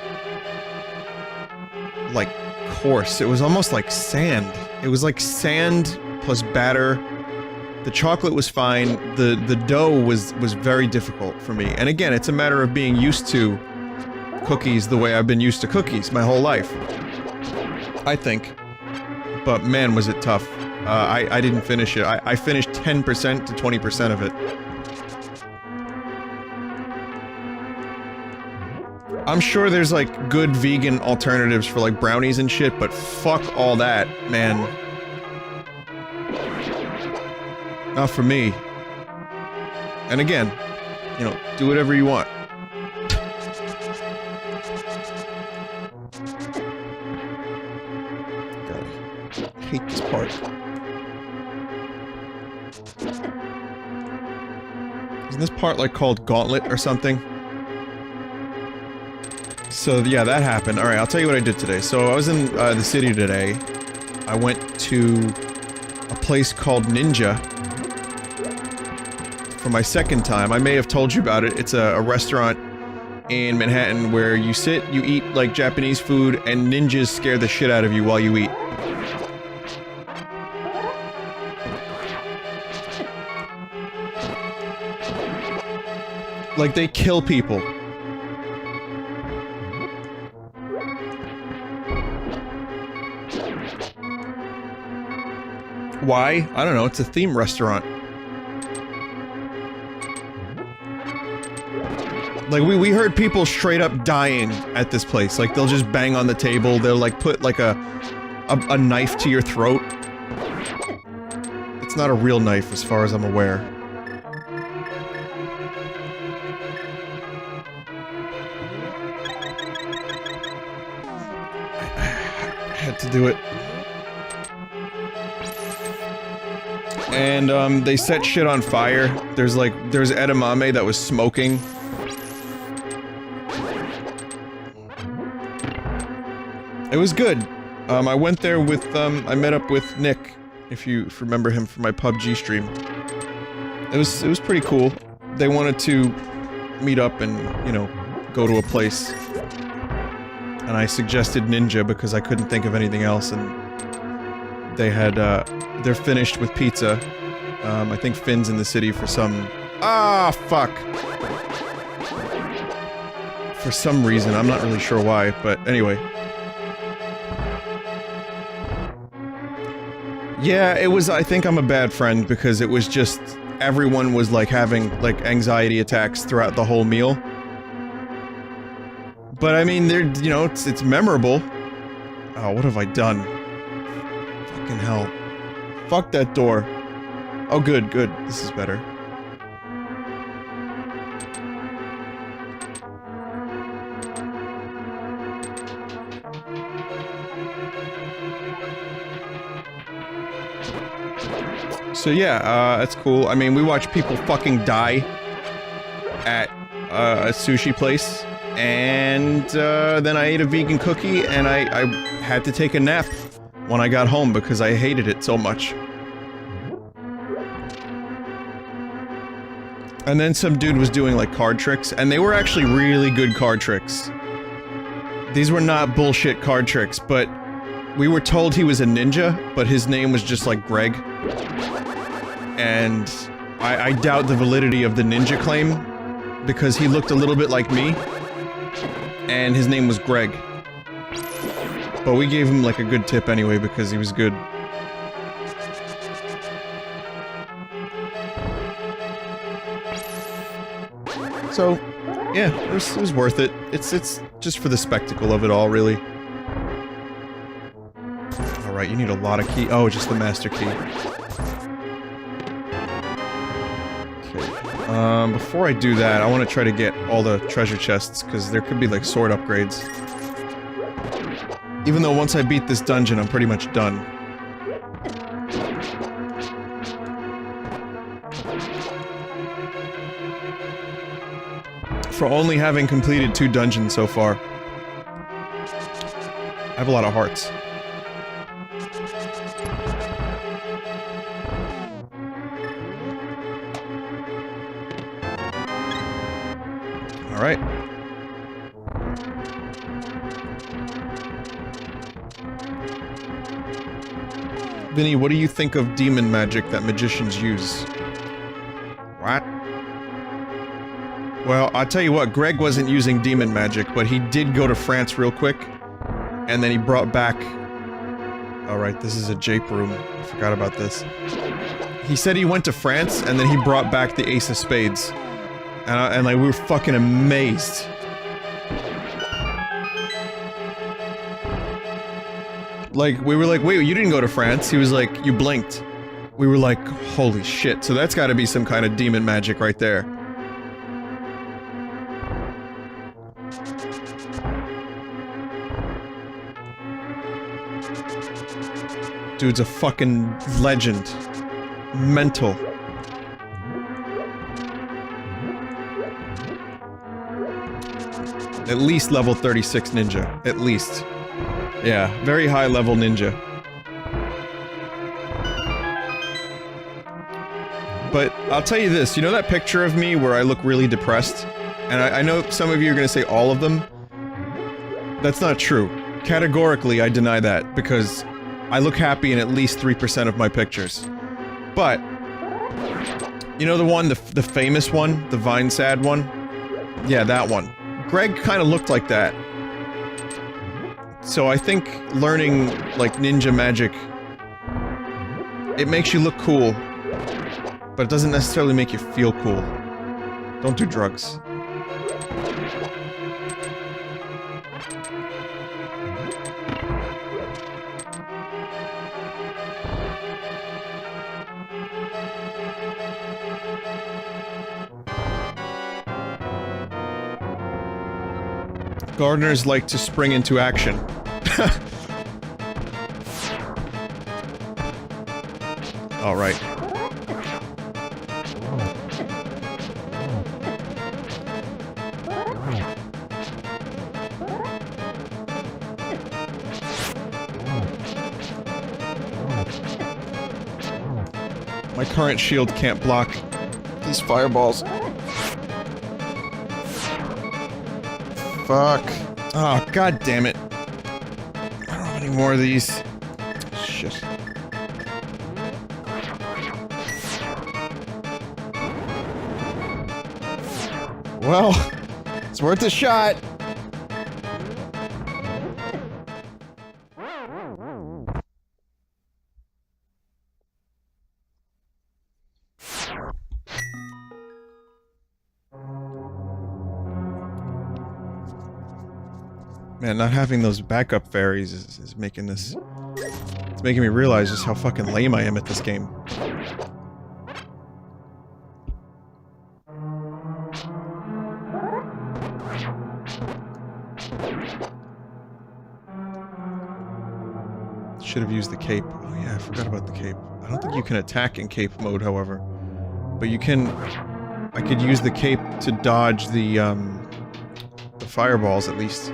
like, coarse. It was almost like sand. It was like sand plus batter. The chocolate was fine. The dough was very difficult for me. And again, it's a matter of being used to cookies the way I've been used to cookies my whole life. I think. But man, was it tough. I didn't finish it. I finished 10% to 20% of it. I'm sure there's like good vegan alternatives for like brownies and shit, but fuck all that, man. Not for me. And again, you know, do whatever you want. I hate this part. Isn't this part like called Gauntlet or something? So yeah, that happened. Alright, I'll tell you what I did today. So I was in the city today. I went to a place called Ninja for my second time. I may have told you about it. It's a restaurant in Manhattan where you sit, you eat like Japanese food, and ninjas scare the shit out of you while you eat. Like, they kill people. Why? I don't know, it's a theme restaurant. Like, we heard people straight up dying at this place. Like, they'll just bang on the table, they'll like put like a knife to your throat. It's not a real knife as far as I'm aware. Had to do it. And, they set shit on fire. There's edamame that was smoking. It was good. I went there with, I met up with Nick, if you remember him from my PUBG stream. It was pretty cool. They wanted to meet up and, you know, go to a place. And I suggested Ninja because I couldn't think of anything else, and they had, they're finished with pizza. I think Finn's in the city for some... Ah, fuck! For some reason, I'm not really sure why, but anyway. Yeah, it was, I think I'm a bad friend because it was just... Everyone was like having, like, anxiety attacks throughout the whole meal. But I mean, they're, you know, it's memorable. Oh, what have I done? Fucking hell. Fuck that door. Oh, good, good. This is better. So yeah, that's cool. I mean, we watch people fucking die at a sushi place. And, then I ate a vegan cookie, and I had to take a nap when I got home because I hated it so much. And then some dude was doing, like, card tricks, and they were actually really good card tricks. These were not bullshit card tricks, but we were told he was a ninja, but his name was just, like, Greg. And I doubt the validity of the ninja claim, because he looked a little bit like me. And his name was Greg. But we gave him like a good tip anyway because he was good. So, yeah, it was worth it. It's just for the spectacle of it all, really. Alright, you need a lot of key. Oh, just the master key. Before I do that, I want to try to get all the treasure chests, because there could be, like, sword upgrades. Even though once I beat this dungeon, I'm pretty much done. For only having completed 2 dungeons so far. I have a lot of hearts. Alright. Vinny, what do you think of demon magic that magicians use? What? Well, I'll tell you what, Greg wasn't using demon magic, but he did go to France real quick, and then he brought back... Alright, this is a jape room. I forgot about this. He said he went to France, and then he brought back the Ace of Spades. And like, we were fucking amazed. Like, we were like, wait, you didn't go to France? He was like, you blinked. We were like, holy shit, so that's gotta be some kind of demon magic right there. Dude's a fucking legend. Mental. At least level 36 ninja. At least. Yeah, very high level ninja. But I'll tell you this, you know that picture of me where I look really depressed? And I know some of you are gonna say all of them. That's not true. Categorically, I deny that, because I look happy in at least 3% of my pictures. But, you know the one, the famous one? The Vinesauce one? Yeah, that one. Greg kinda looked like that. So I think learning, like, ninja magic, it makes you look cool, but it doesn't necessarily make you feel cool. Don't do drugs. Gardeners like to spring into action. All right. My current shield can't block these fireballs. Fuck. Oh, god damn it. I don't have any more of these. Shit. Well, it's worth a shot. Man, not having those backup fairies is making this... It's making me realize just how fucking lame I am at this game. Should have used the cape. Oh yeah, I forgot about the cape. I don't think you can attack in cape mode, however. But you can... I could use the cape to dodge the fireballs, at least.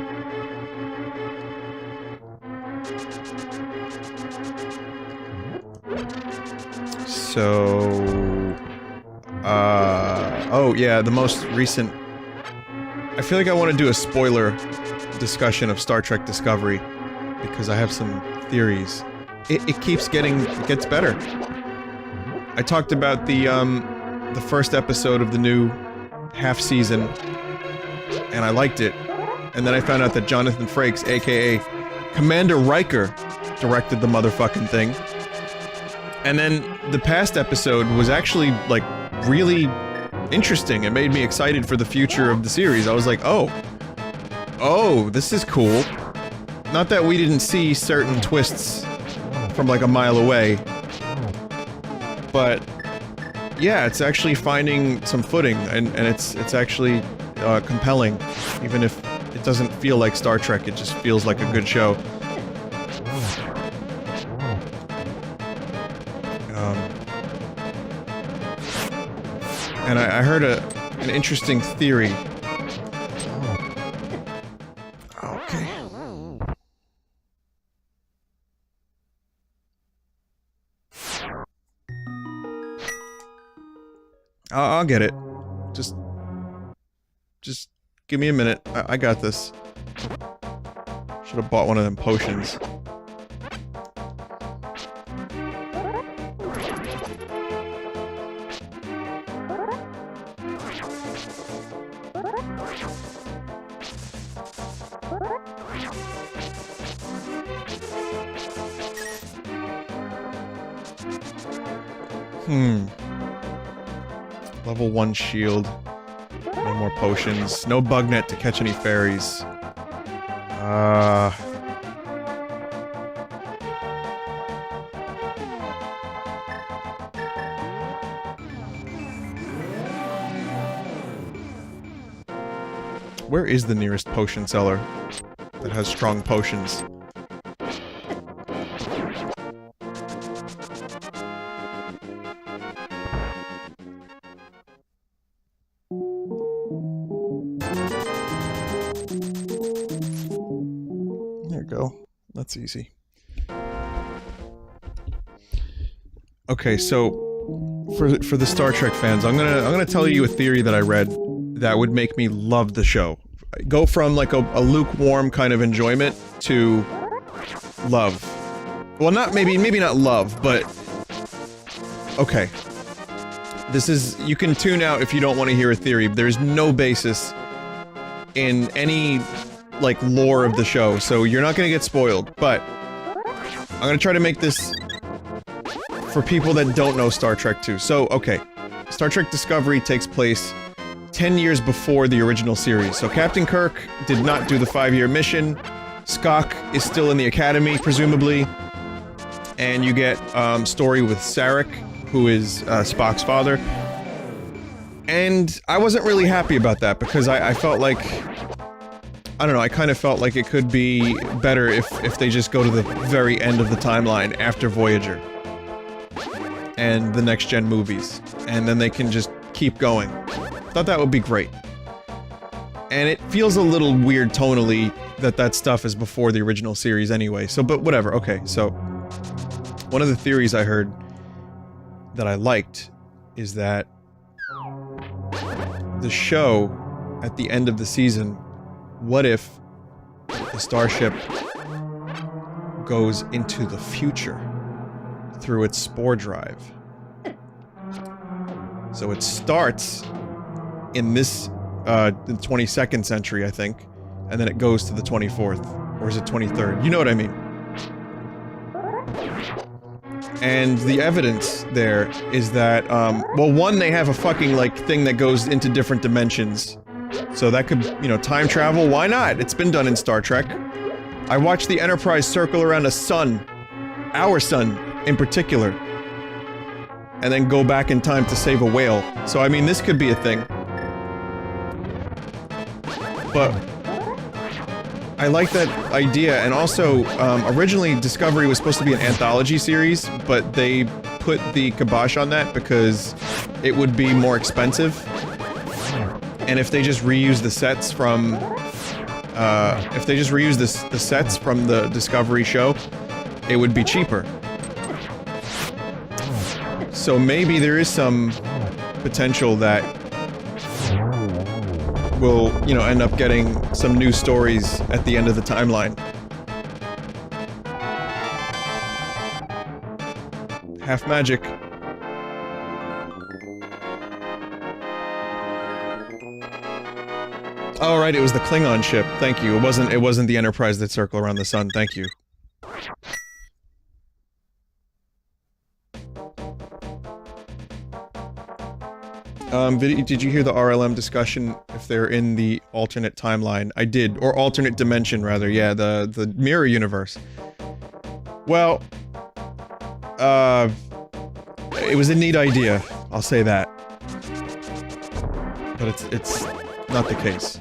So... oh yeah, the most recent... I feel like I want to do a spoiler discussion of Star Trek Discovery, because I have some theories. It keeps getting... it gets better. I talked about the first episode of the new half-season, and I liked it. And then I found out that Jonathan Frakes, aka Commander Riker, directed the motherfucking thing. And then the past episode was actually, like, really interesting. It made me excited for the future of the series. I was like, oh. Oh, this is cool. Not that we didn't see certain twists from, like, a mile away. But, yeah, it's actually finding some footing, and it's actually, compelling. Even if it doesn't feel like Star Trek, it just feels like a good show. And I heard an interesting theory. Okay. I'll get it. Just give me a minute. I got this. Should have bought one of them potions. Level 1 shield. No more potions. No bug net to catch any fairies. Where is the nearest potion seller that has strong potions? That's easy. Okay, so for the Star Trek fans, I'm gonna tell you a theory that I read that would make me love the show. Go from like a lukewarm kind of enjoyment to love. Well, not maybe not love, but okay. This is, you can tune out if you don't want to hear a theory. There's no basis in any like lore of the show, so you're not gonna get spoiled, but I'm gonna try to make this for people that don't know Star Trek 2. So, okay. Star Trek Discovery takes place 10 years before the original series. So Captain Kirk did not do the 5-year mission. Spock is still in the academy, presumably. And you get story with Sarek, who is Spock's father. And I wasn't really happy about that because I felt like, I don't know, I kind of felt like it could be better if they just go to the very end of the timeline after Voyager and the next gen movies, and then they can just keep going. Thought that would be great. And it feels a little weird tonally that stuff is before the original series anyway, so but whatever. Okay, so one of the theories I heard that I liked is that the show at the end of the season, what if the starship goes into the future through its spore drive? So it starts in this, the 22nd century, I think, and then it goes to the 24th, or is it 23rd? You know what I mean. And the evidence there is that, well, one, they have a fucking, like, thing that goes into different dimensions. So that could, you know, time travel, why not? It's been done in Star Trek. I watched the Enterprise circle around a sun, our sun in particular, and then go back in time to save a whale. So, I mean, this could be a thing. But I like that idea, and also, originally Discovery was supposed to be an anthology series, but they put the kibosh on that because it would be more expensive. And if they just reuse the sets from, the sets from the Discovery show, it would be cheaper. So maybe there is some potential that we'll, you know, end up getting some new stories at the end of the timeline. Half magic. Oh, right, it was the Klingon ship. Thank you. It wasn't the Enterprise that circled around the sun. Thank you. Vinny, did you hear the RLM discussion if they're in the alternate timeline? I did, or alternate dimension rather, yeah, the mirror universe. Well, it was a neat idea, I'll say that. But it's not the case.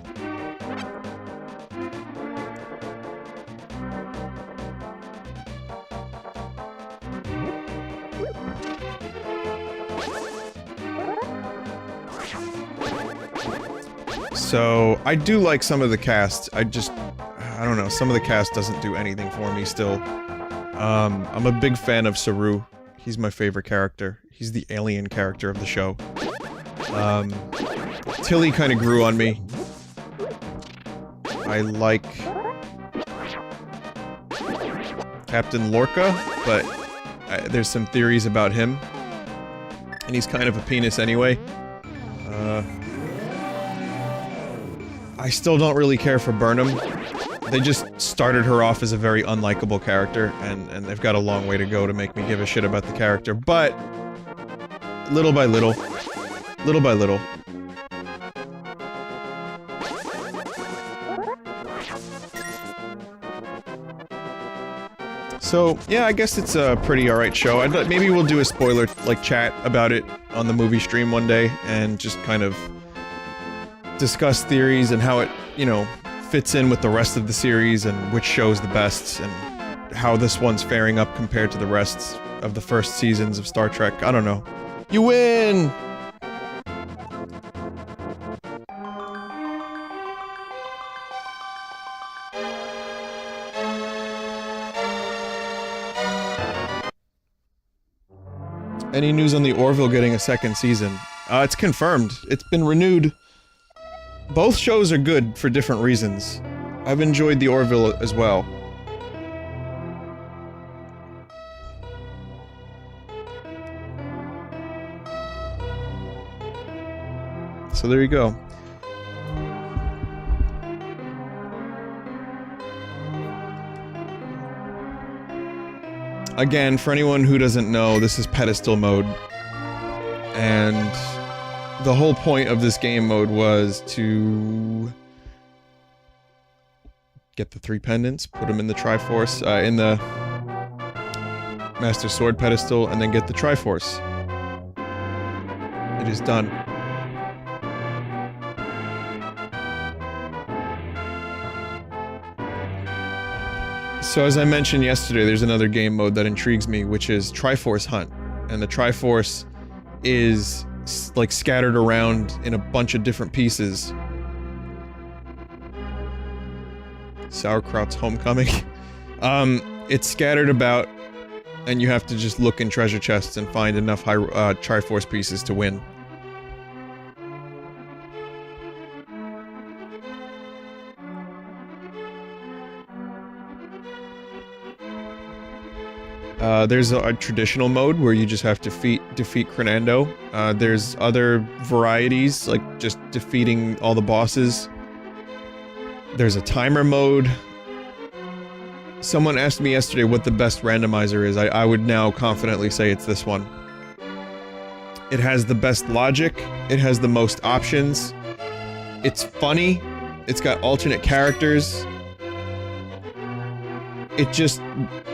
So, I do like some of the cast, I don't know, some of the cast doesn't do anything for me still. I'm a big fan of Saru. He's my favorite character. He's the alien character of the show. Tilly kind of grew on me. I like Captain Lorca, but there's some theories about him. And he's kind of a penis anyway. I still don't really care for Burnham. They just started her off as a very unlikable character, and they've got a long way to go to make me give a shit about the character, but little by little. Little by little. So, yeah, I guess it's a pretty alright show. Maybe we'll do a spoiler, like, chat about it on the movie stream one day, and just kind of discuss theories and how it, you know, fits in with the rest of the series and which show's the best and how this one's faring up compared to the rest of the first seasons of Star Trek. I don't know. You win! Any news on the Orville getting a second season? It's confirmed. It's been renewed. Both shows are good for different reasons. I've enjoyed the Orville as well. So there you go. Again, for anyone who doesn't know, this is Pedestal mode. And the whole point of this game mode was to get the 3 pendants, put them in the Triforce, in the Master Sword pedestal, and then get the Triforce. It is done. So as I mentioned yesterday, there's another game mode that intrigues me, which is Triforce Hunt. And the Triforce is like scattered around in a bunch of different pieces. Sauerkraut's Homecoming. It's scattered about, and you have to just look in treasure chests and find enough Triforce pieces to win. There's a traditional mode where you just have to defeat Crenando. There's other varieties, like just defeating all the bosses. There's a timer mode. Someone asked me yesterday what the best randomizer is. I would now confidently say it's this one. It has the best logic. It has the most options. It's funny. It's got alternate characters.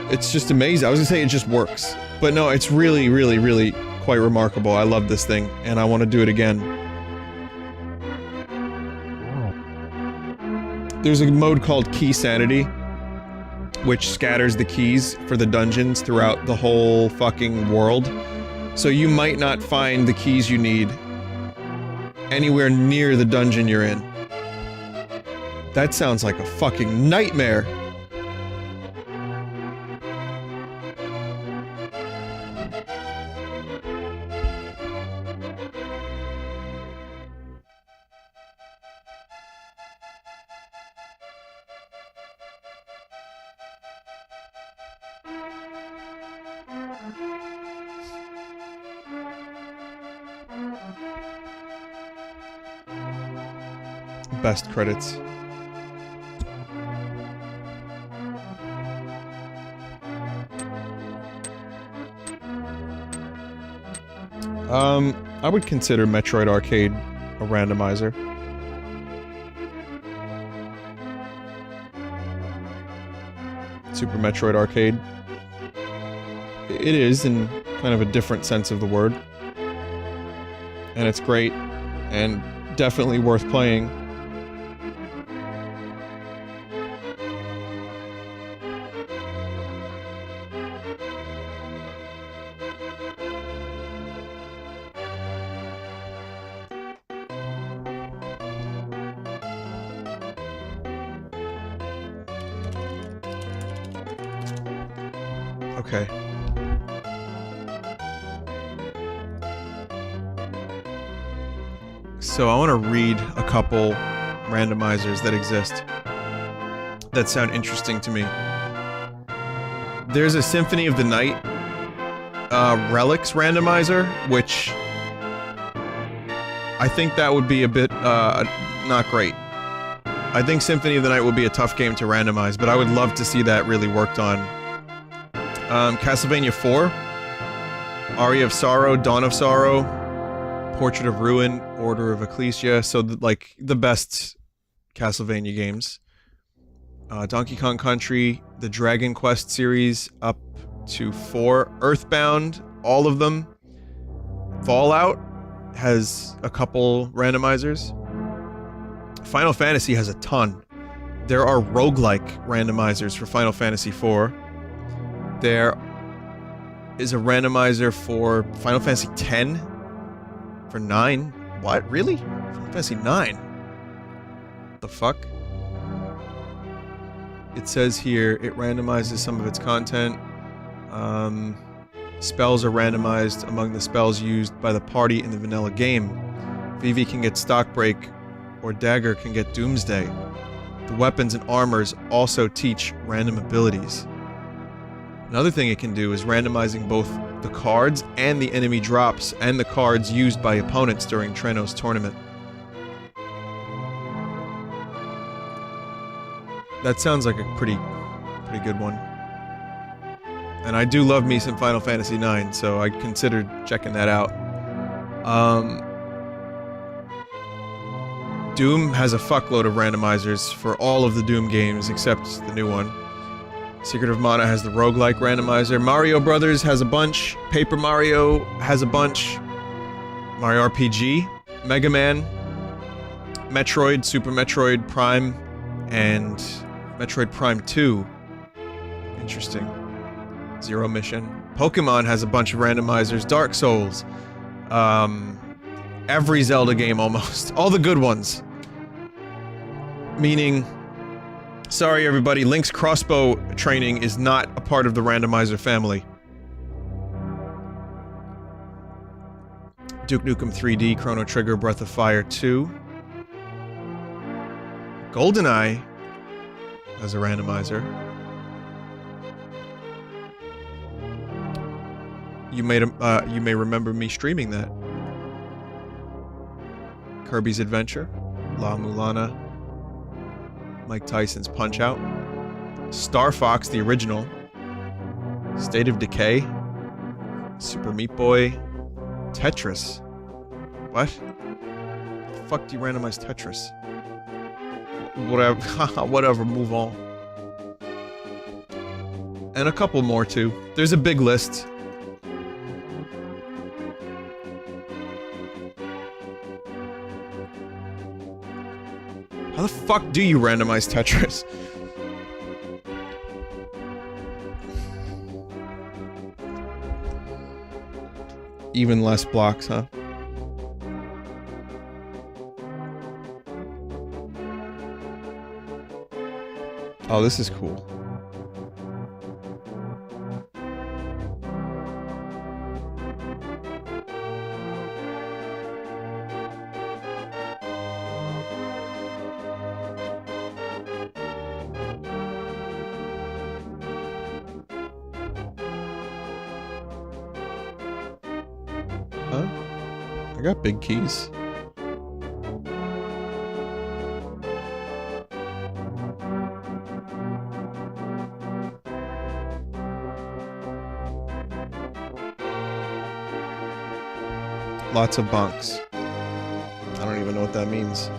It's just amazing. I was gonna say it just works. But no, it's really, really, really quite remarkable. I love this thing, and I want to do it again. There's a mode called Key Sanity, which scatters the keys for the dungeons throughout the whole fucking world. So you might not find the keys you need anywhere near the dungeon you're in. That sounds like a fucking nightmare. Best credits. I would consider Metroid Arcade a randomizer. Super Metroid Arcade. It is, in kind of a different sense of the word. And it's great, and definitely worth playing. Okay. So I want to read a couple randomizers that exist that sound interesting to me. There's a Symphony of the Night Relics randomizer, which I think that would be a bit not great. I think Symphony of the Night would be a tough game to randomize, but I would love to see that really worked on. Castlevania 4, Aria of Sorrow, Dawn of Sorrow, Portrait of Ruin, Order of Ecclesia, so like the best Castlevania games. Donkey Kong Country, the Dragon Quest series up to 4, Earthbound, all of them. Fallout has a couple randomizers. Final Fantasy has a ton. There are roguelike randomizers for Final Fantasy 4. There is a randomizer for Final Fantasy X, for 9. What? Really? Final Fantasy 9? The fuck? It says here, it randomizes some of its content. Spells are randomized among the spells used by the party in the vanilla game. Vivi can get stock break or dagger can get Doomsday. The weapons and armors also teach random abilities. Another thing it can do is randomizing both the cards and the enemy drops and the cards used by opponents during Treno's tournament. That sounds like a pretty good one. And I do love me some Final Fantasy IX, so I considered checking that out. Doom has a fuckload of randomizers for all of the Doom games except the new one. Secret of Mana has the roguelike randomizer. Mario Brothers has a bunch. Paper Mario has a bunch. Mario RPG, Mega Man, Metroid, Super Metroid Prime, and Metroid Prime 2. Interesting. Zero Mission. Pokemon has a bunch of randomizers. Dark Souls. Every Zelda game almost. All the good ones. Meaning, sorry everybody, Link's crossbow training is not a part of the randomizer family. Duke Nukem 3D, Chrono Trigger, Breath of Fire 2. GoldenEye has a randomizer. You may remember me streaming that. Kirby's Adventure, La Mulana, Mike Tyson's Punch-Out, Star Fox, the original, State of Decay, Super Meat Boy, Tetris. What? The fuck do you randomize Tetris? Whatever, whatever, move on. And a couple more too. There's a big list. How the fuck do you randomize Tetris? Even less blocks, huh? Oh, this is cool. I got big keys. Lots of bunks. I don't even know what that means.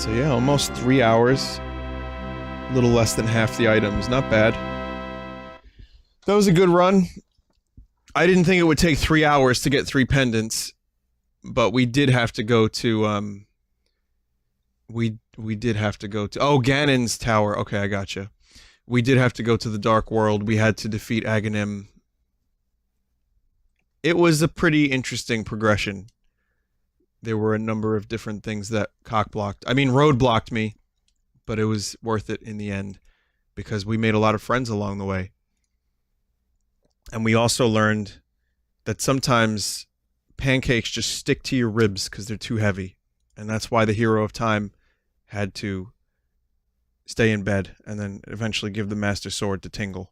So yeah, almost 3 hours. A little less than half the items. Not bad. That was a good run. I didn't think it would take 3 hours to get 3 pendants, but we did have to go to, we did have to go to, oh, Ganon's Tower. Okay, I gotcha. We did have to go to the Dark World. We had to defeat Aghanim. It was a pretty interesting progression. There were a number of different things that roadblocked me, but it was worth it in the end because we made a lot of friends along the way. And we also learned that sometimes pancakes just stick to your ribs because they're too heavy. And that's why the hero of time had to stay in bed and then eventually give the Master Sword to Tingle.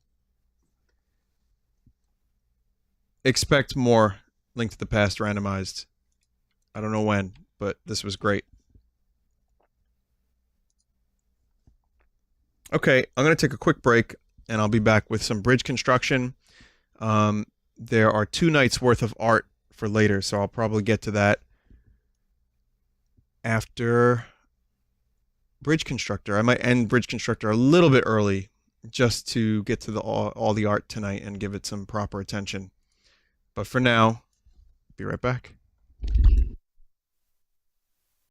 Expect more Link to the Past randomized. I don't know when, but this was great. Okay, I'm going to take a quick break and I'll be back with some bridge construction. There are 2 nights worth of art for later, so I'll probably get to that after Bridge Constructor. I might end Bridge Constructor a little bit early just to get to all the art tonight and give it some proper attention. But for now, be right back.